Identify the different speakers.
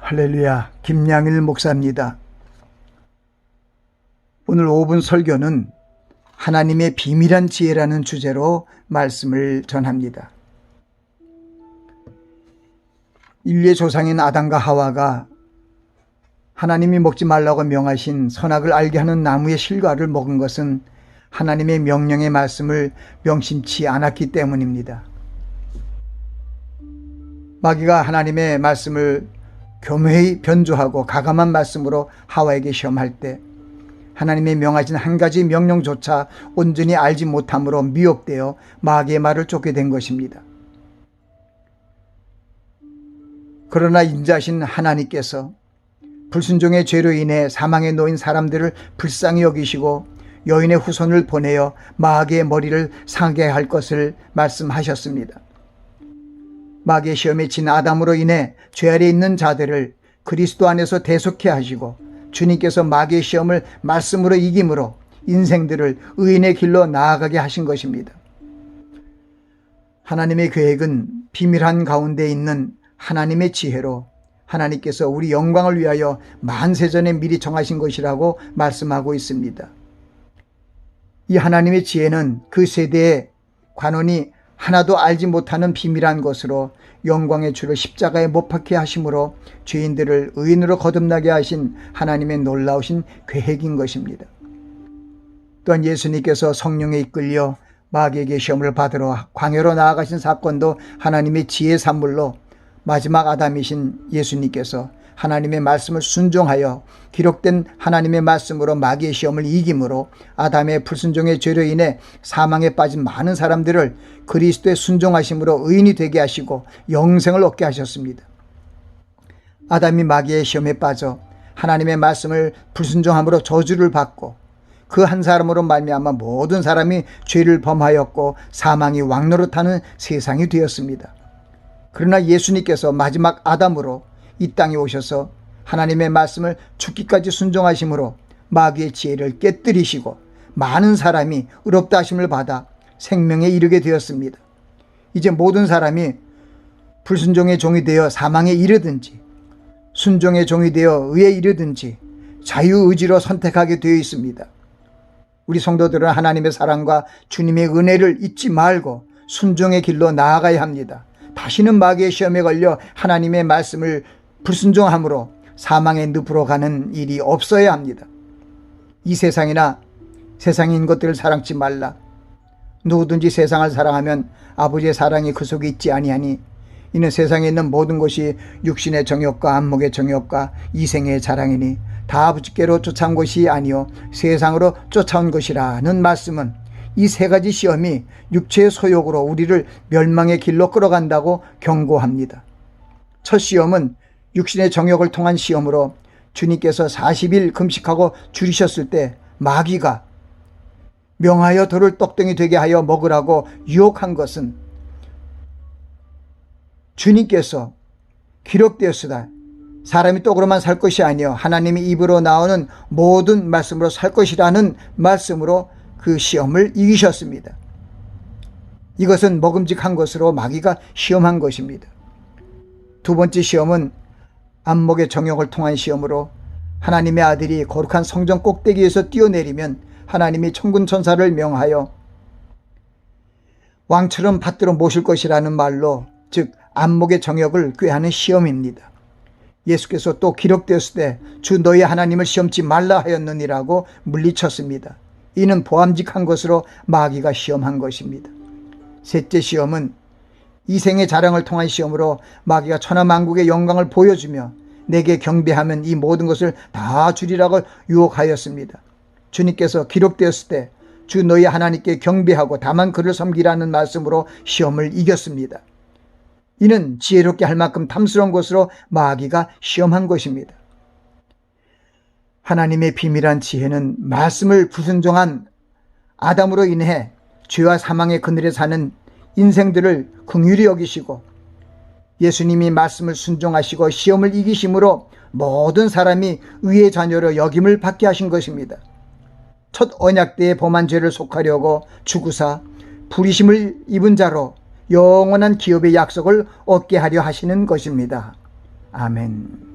Speaker 1: 할렐루야, 김양일 목사입니다. 오늘 5분 설교는 하나님의 비밀한 지혜라는 주제로 말씀을 전합니다. 인류의 조상인 아담과 하와가 하나님이 먹지 말라고 명하신 선악을 알게 하는 나무의 실과를 먹은 것은 하나님의 명령의 말씀을 명심치 않았기 때문입니다. 마귀가 하나님의 말씀을 교묘히 변조하고 가감한 말씀으로 하와에게 시험할 때 하나님의 명하신 한 가지 명령조차 온전히 알지 못함으로 미혹되어 마귀의 말을 쫓게 된 것입니다. 그러나 인자하신 하나님께서 불순종의 죄로 인해 사망에 놓인 사람들을 불쌍히 여기시고 여인의 후손을 보내어 마귀의 머리를 상하게 할 것을 말씀하셨습니다. 마귀의 시험에 진 아담으로 인해 죄 아래 있는 자들을 그리스도 안에서 대속케 하시고 주님께서 마귀의 시험을 말씀으로 이김으로 인생들을 의인의 길로 나아가게 하신 것입니다. 하나님의 계획은 비밀한 가운데 있는 하나님의 지혜로 하나님께서 우리 영광을 위하여 만세전에 미리 정하신 것이라고 말씀하고 있습니다. 이 하나님의 지혜는 그 세대의 관원이 하나도 알지 못하는 비밀한 것으로 영광의 주를 십자가에 못 박게 하심으로 죄인들을 의인으로 거듭나게 하신 하나님의 놀라우신 계획인 것입니다. 또한 예수님께서 성령에 이끌려 마귀에게 시험을 받으러 광야로 나아가신 사건도 하나님의 지혜의 산물로 마지막 아담이신 예수님께서 하나님의 말씀을 순종하여 기록된 하나님의 말씀으로 마귀의 시험을 이김으로 아담의 불순종의 죄로 인해 사망에 빠진 많은 사람들을 그리스도의 순종하심으로 의인이 되게 하시고 영생을 얻게 하셨습니다. 아담이 마귀의 시험에 빠져 하나님의 말씀을 불순종함으로 저주를 받고 그 한 사람으로 말미암아 모든 사람이 죄를 범하였고 사망이 왕노릇하는 세상이 되었습니다. 그러나 예수님께서 마지막 아담으로 이 땅에 오셔서 하나님의 말씀을 죽기까지 순종하심으로 마귀의 지혜를 깨뜨리시고 많은 사람이 의롭다 하심을 받아 생명에 이르게 되었습니다. 이제 모든 사람이 불순종의 종이 되어 사망에 이르든지 순종의 종이 되어 의에 이르든지 자유의지로 선택하게 되어 있습니다. 우리 성도들은 하나님의 사랑과 주님의 은혜를 잊지 말고 순종의 길로 나아가야 합니다. 다시는 마귀의 시험에 걸려 하나님의 말씀을 불순종함으로 사망의 늪으로 가는 일이 없어야 합니다. 이 세상이나 세상에 있는 것들을 사랑치 말라. 누구든지 세상을 사랑하면 아버지의 사랑이 그 속에 있지 아니하니 이는 세상에 있는 모든 것이 육신의 정욕과 안목의 정욕과 이생의 자랑이니 다 아버지께로 쫓아온 것이 아니요 세상으로 쫓아온 것이라는 말씀은 이 세 가지 시험이 육체의 소욕으로 우리를 멸망의 길로 끌어간다고 경고합니다. 첫 시험은 육신의 정욕을 통한 시험으로 주님께서 40일 금식하고 줄이셨을 때 마귀가 명하여 돌을 떡덩이 되게 하여 먹으라고 유혹한 것은 주님께서 기록되었으다. 사람이 떡으로만 살 것이 아니요 하나님의 입으로 나오는 모든 말씀으로 살 것이라는 말씀으로 그 시험을 이기셨습니다. 이것은 먹음직한 것으로 마귀가 시험한 것입니다. 두 번째 시험은 안목의 정욕을 통한 시험으로 하나님의 아들이 거룩한 성전 꼭대기에서 뛰어내리면 하나님이 천군 천사를 명하여 왕처럼 받들어 모실 것이라는 말로 즉 안목의 정욕을 꾀하는 시험입니다. 예수께서 또 기록되었을 때 주 너희 하나님을 시험치 말라 하였느니라고 물리쳤습니다. 이는 보암직한 것으로 마귀가 시험한 것입니다. 셋째 시험은 이생의 자랑을 통한 시험으로 마귀가 천하만국의 영광을 보여주며 내게 경배하면 이 모든 것을 다 주리라고 유혹하였습니다. 주님께서 기록되었을 때 주 너희 하나님께 경배하고 다만 그를 섬기라는 말씀으로 시험을 이겼습니다. 이는 지혜롭게 할 만큼 탐스러운 것으로 마귀가 시험한 것입니다. 하나님의 비밀한 지혜는 말씀을 불순종한 아담으로 인해 죄와 사망의 그늘에 사는 인생들을 긍휼히 여기시고 예수님이 말씀을 순종하시고 시험을 이기심으로 모든 사람이 의의 자녀로 여김을 받게 하신 것입니다. 첫 언약 때의 범한 죄를 속하려고 죽으사 부리심을 입은 자로 영원한 기업의 약속을 얻게 하려 하시는 것입니다. 아멘.